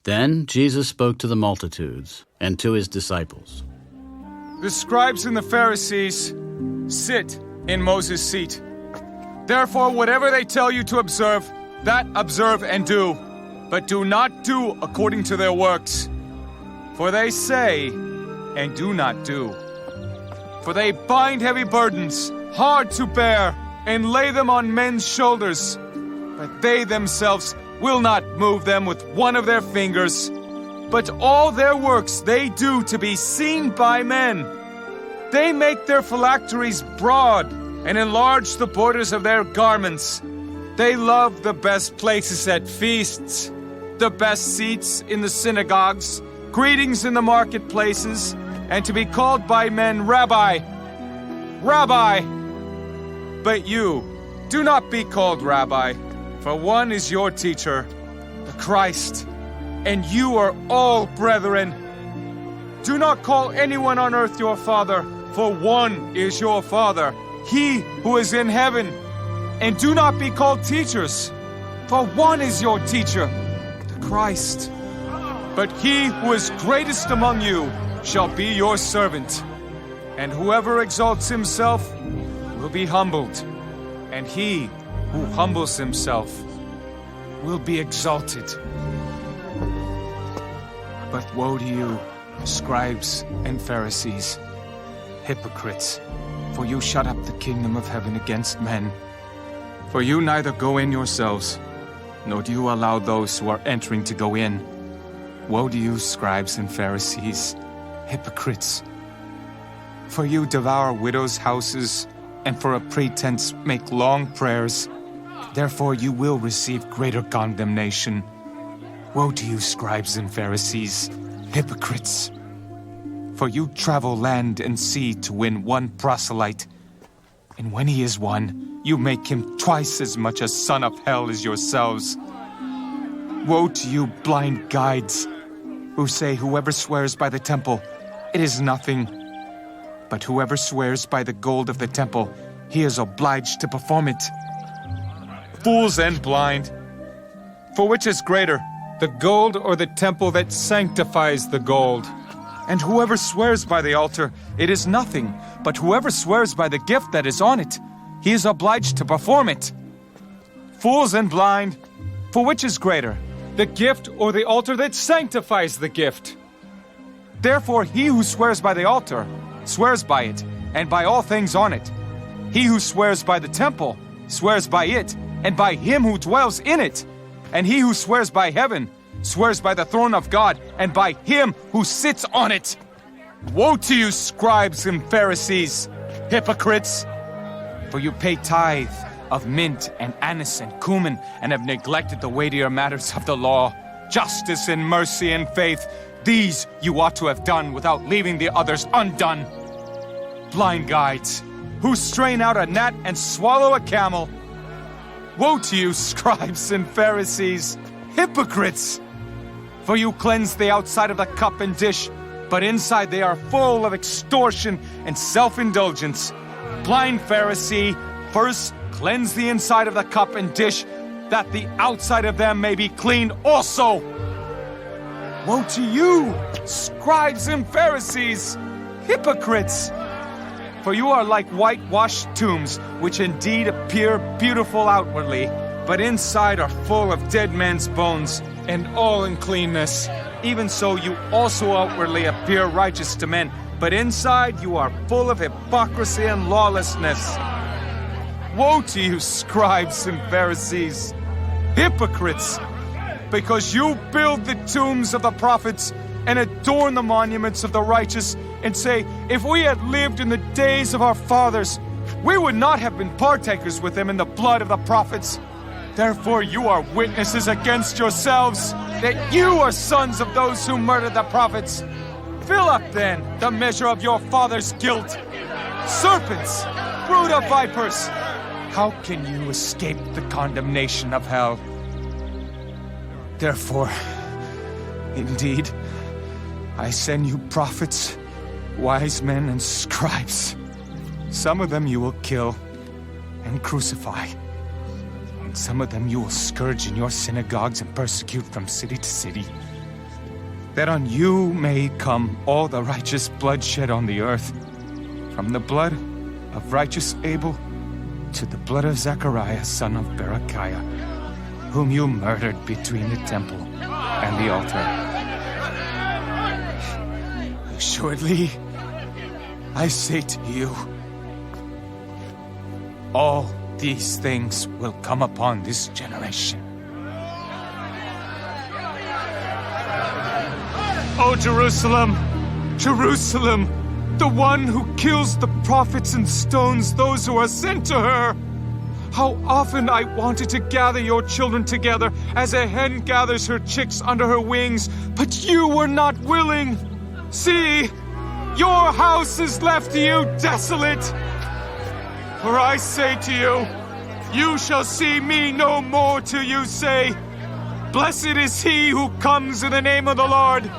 Then Jesus spoke to the multitudes and to his disciples. The scribes and the Pharisees sit in Moses' seat. Therefore, whatever they tell you to observe, that observe and do. But do not do according to their works. For they say and do not do. For they bind heavy burdens, hard to bear, and lay them on men's shoulders. But they themselves will not move them with one of their fingers. But all their works they do to be seen by men. They make their phylacteries broad and enlarge the borders of their garments. They love the best places at feasts, the best seats in the synagogues, greetings in the marketplaces, and to be called by men, Rabbi, Rabbi. But you, do not be called Rabbi, for one is your teacher, the Christ, and you are all brethren. Do not call anyone on earth your father, for one is your Father, he who is in heaven. And do not be called teachers, for one is your teacher, the Christ. But he who is greatest among you shall be your servant. And whoever exalts himself will be humbled, and he who humbles himself will be exalted. But woe to you, scribes and Pharisees, hypocrites, for you shut up the kingdom of heaven against men. For you neither go in yourselves, nor do you allow those who are entering to go in. Woe to you, scribes and Pharisees, hypocrites, for you devour widows' houses, and for a pretense make long prayers. Therefore you will receive greater condemnation. Woe to you, scribes and Pharisees, hypocrites! For you travel land and sea to win one proselyte, and when he is won, you make him twice as much a son of hell as yourselves. Woe to you, blind guides, who say whoever swears by the temple, it is nothing. But whoever swears by the gold of the temple, he is obliged to perform it. Fools and blind! For which is greater, the gold or the temple that sanctifies the gold? And whoever swears by the altar, it is nothing. But whoever swears by the gift that is on it, he is obliged to perform it. Fools and blind! For which is greater, the gift or the altar that sanctifies the gift? Therefore he who swears by the altar, swears by it, and by all things on it. He who swears by the temple, swears by it, and by him who dwells in it. And he who swears by heaven, swears by the throne of God, and by him who sits on it. Woe to you, scribes and Pharisees, hypocrites! For you pay tithe of mint and anise and cumin, and have neglected the weightier matters of the law, justice and mercy and faith. These you ought to have done without leaving the others undone. Blind guides, who strain out a gnat and swallow a camel. Woe to you, scribes and Pharisees, hypocrites! For you cleanse the outside of the cup and dish, but inside they are full of extortion and self-indulgence. Blind Pharisee, first cleanse the inside of the cup and dish, that the outside of them may be clean also. Woe to you, scribes and Pharisees, hypocrites! For you are like whitewashed tombs, which indeed appear beautiful outwardly, but inside are full of dead men's bones and all uncleanness. Even so you also outwardly appear righteous to men, but inside you are full of hypocrisy and lawlessness. Woe to you, scribes and Pharisees, hypocrites! Because you build the tombs of the prophets and adorn the monuments of the righteous, and say, if we had lived in the days of our fathers, we would not have been partakers with them in the blood of the prophets. Therefore you are witnesses against yourselves that you are sons of those who murdered the prophets. Fill up then the measure of your father's guilt. Serpents, brood of vipers, how can you escape the condemnation of hell? Therefore, indeed, I send you prophets, wise men, and scribes. Some of them you will kill and crucify, and some of them you will scourge in your synagogues and persecute from city to city, that on you may come all the righteous blood shed on the earth, from the blood of righteous Abel to the blood of Zechariah, son of Berechiah, whom you murdered between the temple and the altar. Assuredly, I say to you, all these things will come upon this generation. O Jerusalem, Jerusalem, the one who kills the prophets and stones those who are sent to her! How often I wanted to gather your children together as a hen gathers her chicks under her wings, but you were not willing. See, your house is left to you desolate. For I say to you, you shall see me no more till you say, Blessed is he who comes in the name of the Lord.